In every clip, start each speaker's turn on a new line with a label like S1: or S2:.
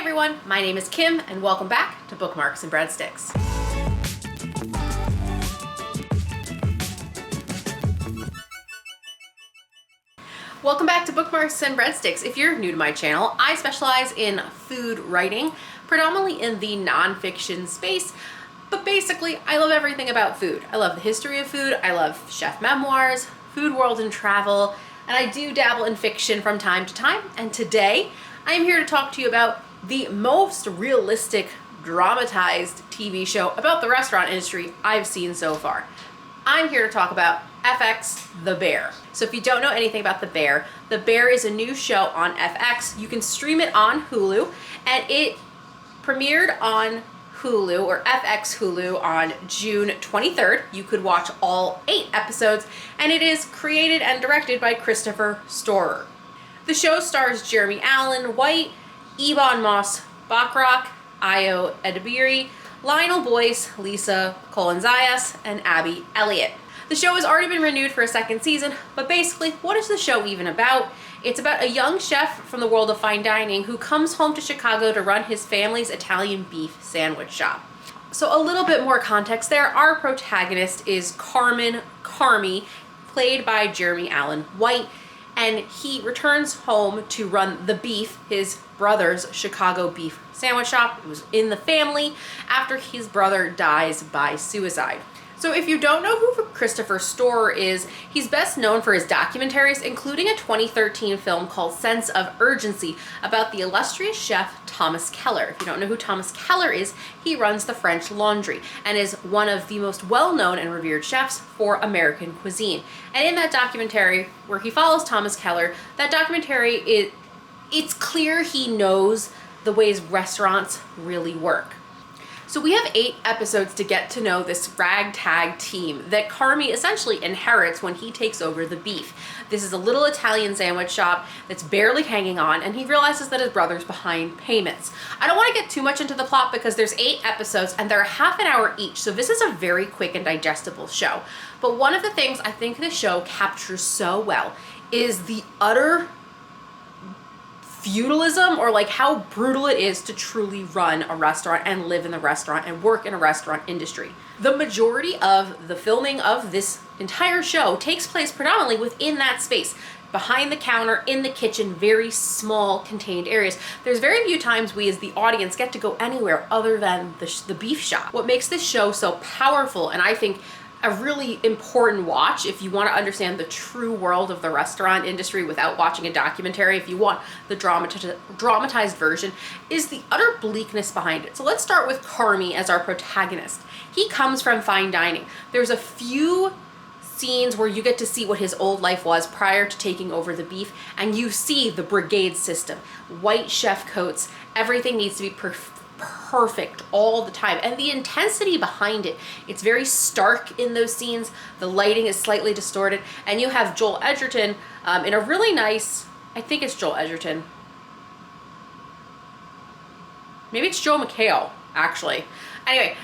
S1: everyone, my name is Kim and welcome back to Bookmarks and Breadsticks. Welcome back to Bookmarks and Breadsticks. If you're new to my channel, I specialize in food writing, predominantly in the nonfiction space, but basically I love everything about food. I love the history of food, I love chef memoirs, food world and travel, and I do dabble in fiction from time to time, and today I'm here to talk to you about the most realistic, dramatized TV show about the restaurant industry I've seen so far. I'm here to talk about FX The Bear. So if you don't know anything about The Bear is a new show on FX. You can stream it on Hulu, and it premiered on Hulu, or FX Hulu, on June 23rd. You could watch all 8 episodes, and it is created and directed by Christopher Storer. The show stars Jeremy Allen White, Ebon Moss-Bachrach, Ayo Edebiri, Lionel Boyce, Lisa Colin-Zayas, and Abby Elliott. The show has already been renewed for a second season, but basically, what is the show even about? It's about a young chef from the world of fine dining who comes home to Chicago to run his family's Italian beef sandwich shop. So a little bit more context there. Our protagonist is Carmy, played by Jeremy Allen White, and he returns home to run The Beef, his brother's Chicago beef sandwich shop. It was in the family after his brother dies by suicide. So if you don't know who Christopher Storer is, he's best known for his documentaries, including a 2013 film called Sense of Urgency about the illustrious chef Thomas Keller. If you don't know who Thomas Keller is, he runs the French Laundry and is one of the most well-known and revered chefs for American cuisine. And in that documentary, where he follows Thomas Keller, that documentary, it's clear he knows the ways restaurants really work. So we have 8 episodes to get to know this ragtag team that Carmy essentially inherits when he takes over The Beef. This is a little Italian sandwich shop that's barely hanging on, and he realizes that his brother's behind payments. I don't want to get too much into the plot because there's 8 episodes and they're half an hour each, so this is a very quick and digestible show. But one of the things I think the show captures so well is the utter feudalism, or like how brutal it is to truly run a restaurant and live in the restaurant and work in a restaurant industry. The majority of the filming of this entire show takes place predominantly within that space, behind the counter, in the kitchen, very small contained areas. There's very few times we as the audience get to go anywhere other than the beef shop. What makes this show so powerful, and I think a really important watch if you want to understand the true world of the restaurant industry without watching a documentary, if you want the dramatized version, is the utter bleakness behind it. So let's start with Carmy as our protagonist. He comes from fine dining. There's a few scenes where you get to see what his old life was prior to taking over The Beef, and you see the brigade system, white chef coats, everything needs to be perfect all the time, and the intensity behind it, it's very stark in those scenes. The lighting is slightly distorted, and you have Joel Edgerton in a really nice, I think it's Joel Edgerton, maybe it's Joe McHale actually. Anyway,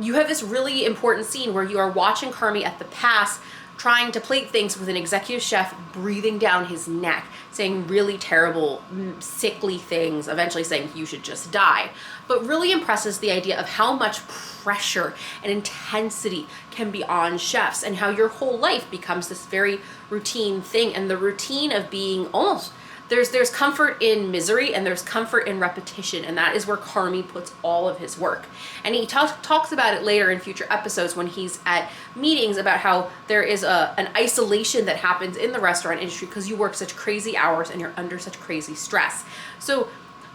S1: you have this really important scene where you are watching Carmy at the pass trying to plate things with an executive chef breathing down his neck, saying really terrible, sickly things, eventually saying you should just die. But really impresses the idea of how much pressure and intensity can be on chefs, and how your whole life becomes this very routine thing, and the routine of being almost, there's comfort in misery and there's comfort in repetition, and that is where Carmy puts all of his work. And he talks about it later in future episodes when he's at meetings about how there is an isolation that happens in the restaurant industry because you work such crazy hours and you're under such crazy stress. So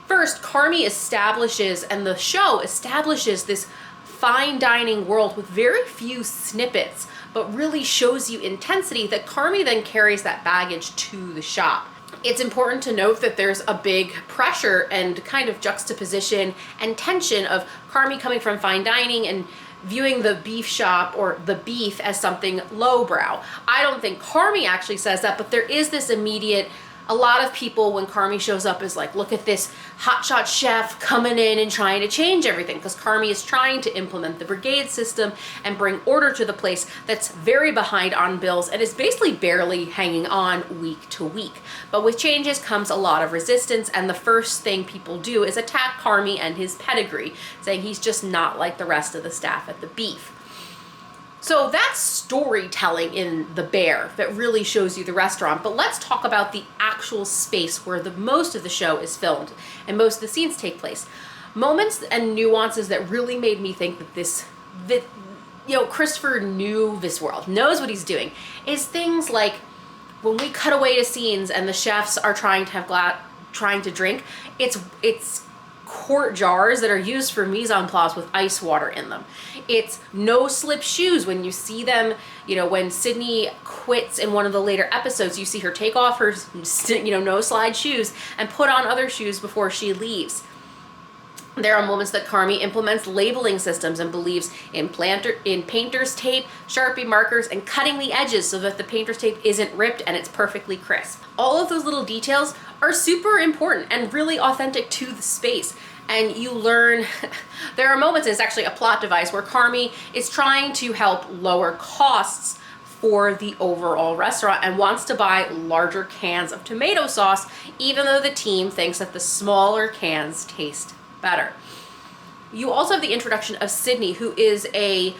S1: first, Carmy establishes, and the show establishes, this fine dining world with very few snippets, but really shows you intensity that Carmy then carries that baggage to the shop. It's important to note that there's a big pressure and kind of juxtaposition and tension of Carmy coming from fine dining and viewing the beef shop or the beef as something lowbrow. I don't think Carmy actually says that, but there is this immediate A lot of people, when Carmy shows up, is like, look at this hotshot chef coming in and trying to change everything, because Carmy is trying to implement the brigade system and bring order to the place that's very behind on bills and is basically barely hanging on week to week. But with changes comes a lot of resistance, and the first thing people do is attack Carmy and his pedigree, saying he's just not like the rest of the staff at the Beef. So that's storytelling in The Bear that really shows you the restaurant. But let's talk about the actual space where the most of the show is filmed and most of the scenes take place. Moments and nuances that really made me think that Christopher knew this world, knows what he's doing, is things like when we cut away to scenes and the chefs are trying to drink, it's quart jars that are used for mise en place with ice water in them. It's no slip shoes. When you see them, when Sydney quits in one of the later episodes, you see her take off her, no slide shoes and put on other shoes before she leaves. There are moments that Carmy implements labeling systems and believes in painter's tape, Sharpie markers, and cutting the edges so that the painter's tape isn't ripped and it's perfectly crisp. All of those little details are super important and really authentic to the space. And you learn, there are moments, it's actually a plot device, where Carmy is trying to help lower costs for the overall restaurant and wants to buy larger cans of tomato sauce, even though the team thinks that the smaller cans taste better. You also have the introduction of Sydney, who is a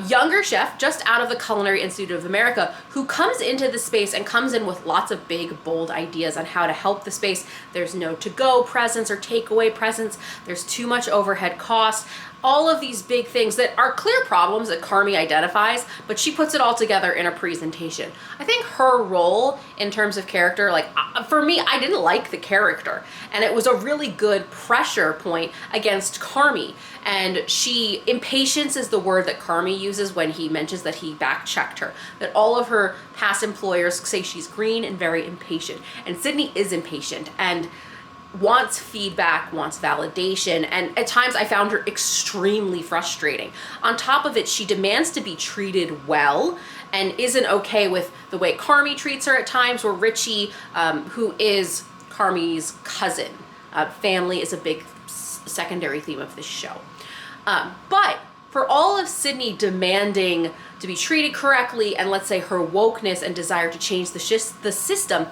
S1: younger chef just out of the Culinary Institute of America, who comes into the space and comes in with lots of big, bold ideas on how to help the space. There's no to-go presence or takeaway presence. There's too much overhead cost. All of these big things that are clear problems that Carmy identifies, but she puts it all together in a presentation. I think her role in terms of character, for me, I didn't like the character, and it was a really good pressure point against Carmy. And impatience is the word that Carmy uses when he mentions that he back-checked her, that all of her past employers say she's green and very impatient. And Sydney is impatient and wants feedback, wants validation, and at times I found her extremely frustrating. On top of it, she demands to be treated well and isn't okay with the way Carmy treats her at times, or Richie, who is Carmy's cousin. Family is a big secondary theme of this show. But for all of Sydney demanding to be treated correctly and, let's say, her wokeness and desire to change the system,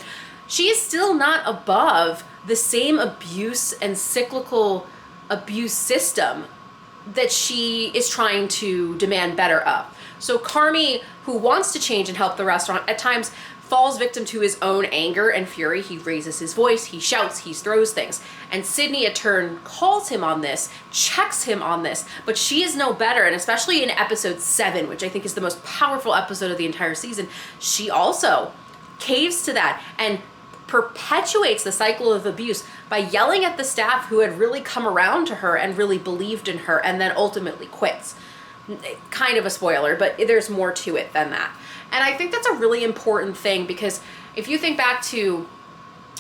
S1: she is still not above the same abuse and cyclical abuse system that she is trying to demand better of. So Carmy, who wants to change and help the restaurant, at times falls victim to his own anger and fury. He raises his voice, he shouts, he throws things. And Sydney, in turn, calls him on this, checks him on this, but she is no better. And especially in episode 7, which I think is the most powerful episode of the entire season, she also caves to that and perpetuates the cycle of abuse by yelling at the staff who had really come around to her and really believed in her, and then ultimately quits. Kind of a spoiler, but there's more to it than that. And I think that's a really important thing, because if you think back to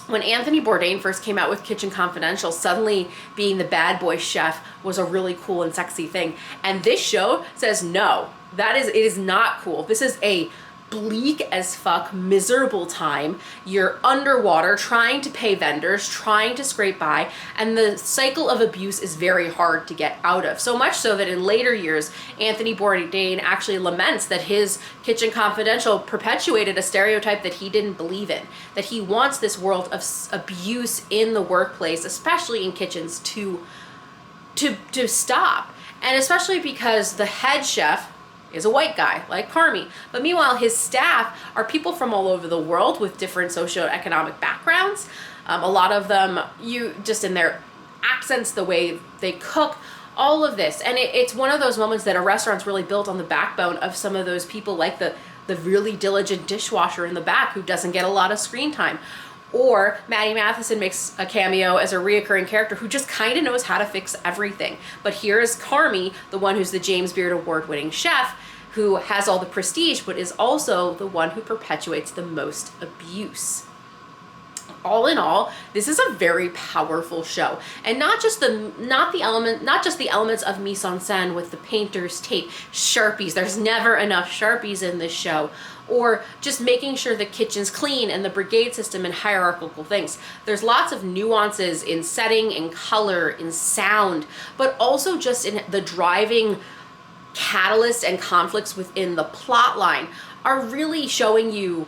S1: when Anthony Bourdain first came out with Kitchen Confidential, suddenly being the bad boy chef was a really cool and sexy thing. And this show says, no, it is not cool. This is a bleak as fuck, miserable time. You're underwater trying to pay vendors, trying to scrape by, and the cycle of abuse is very hard to get out of. So much so that in later years, Anthony Bourdain actually laments that his Kitchen Confidential perpetuated a stereotype that he didn't believe in, that he wants this world of abuse in the workplace, especially in kitchens, to stop. And especially because the head chef is a white guy like Carmy. But meanwhile, his staff are people from all over the world with different socioeconomic backgrounds. A lot of them, just in their accents, the way they cook, all of this. And it's one of those moments that a restaurant's really built on the backbone of some of those people, like the really diligent dishwasher in the back who doesn't get a lot of screen time. Or Maddie Matheson makes a cameo as a reoccurring character who just kind of knows how to fix everything. But here is Carmy, the one who's the James Beard Award-winning chef, who has all the prestige, but is also the one who perpetuates the most abuse. All in all, this is a very powerful show, and not just the elements of mise en scène with the painter's tape, Sharpies. There's never enough Sharpies in this show. or just making sure the kitchen's clean and the brigade system and hierarchical things. There's lots of nuances in setting, in color, in sound, but also just in the driving catalyst and conflicts within the plot line are really showing you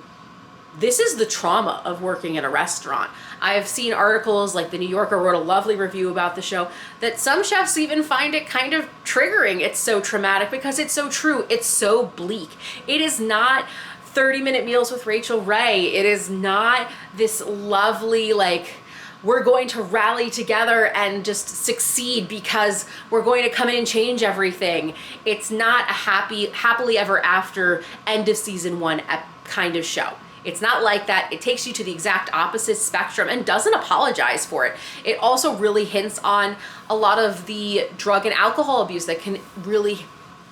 S1: this is the trauma of working in a restaurant. I've seen articles like the New Yorker wrote a lovely review about the show that some chefs even find it kind of triggering. It's so traumatic because it's so true. It's so bleak. It is not 30-minute meals with Rachel Ray. It is not this lovely, like, we're going to rally together and just succeed because we're going to come in and change everything. It's not a happily ever after end of season 1 kind of show. It's not like that. It takes you to the exact opposite spectrum and doesn't apologize for it. It also really hints on a lot of the drug and alcohol abuse that can really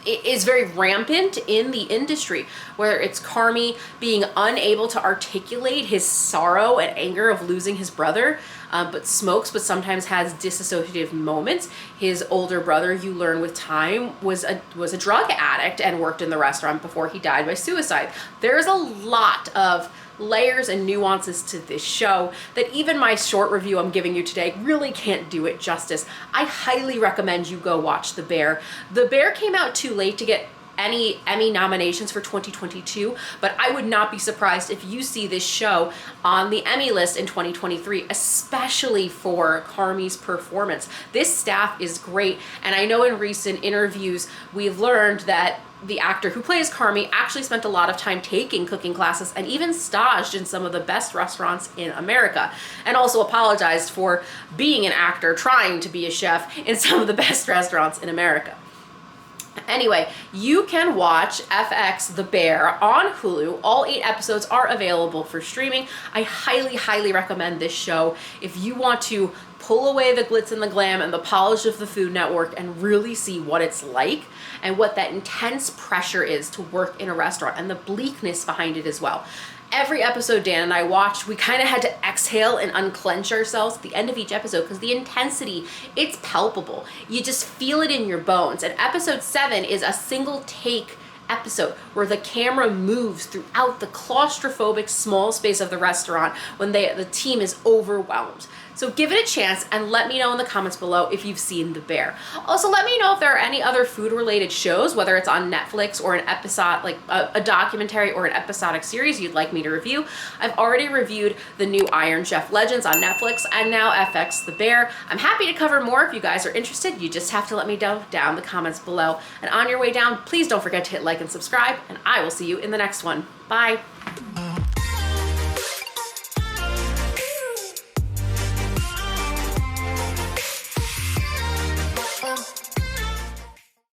S1: is very rampant in the industry, whether it's Carmy being unable to articulate his sorrow and anger of losing his brother, but smokes, but sometimes has dissociative moments. His older brother, you learn with time, was a drug addict and worked in the restaurant before he died by suicide. There's a lot of layers and nuances to this show that even my short review I'm giving you today really can't do it justice. I highly recommend you go watch The Bear. The Bear came out too late to get any Emmy nominations for 2022, but I would not be surprised if you see this show on the Emmy list in 2023, especially for Carmy's performance. This staff is great, and I know in recent interviews we've learned that the actor who plays Carmy actually spent a lot of time taking cooking classes and even staged in some of the best restaurants in America, and also apologized for being an actor trying to be a chef in some of the best restaurants in America. Anyway, you can watch FX The Bear on Hulu. All 8 episodes are available for streaming. I highly, highly recommend this show if you want to pull away the glitz and the glam and the polish of the Food Network and really see what it's like and what that intense pressure is to work in a restaurant and the bleakness behind it as well. Every episode Dan and I watched, we kind of had to exhale and unclench ourselves at the end of each episode because the intensity, it's palpable. You just feel it in your bones. And episode 7 is a single take episode where the camera moves throughout the claustrophobic small space of the restaurant when the team is overwhelmed. So give it a chance and let me know in the comments below if you've seen The Bear. Also, let me know if there are any other food-related shows, whether it's on Netflix or an episode, like a documentary or an episodic series you'd like me to review. I've already reviewed the new Iron Chef Legends on Netflix and now FX The Bear. I'm happy to cover more if you guys are interested. You just have to let me know down in the comments below. And on your way down, please don't forget to hit like and subscribe, and I will see you in the next one. Bye.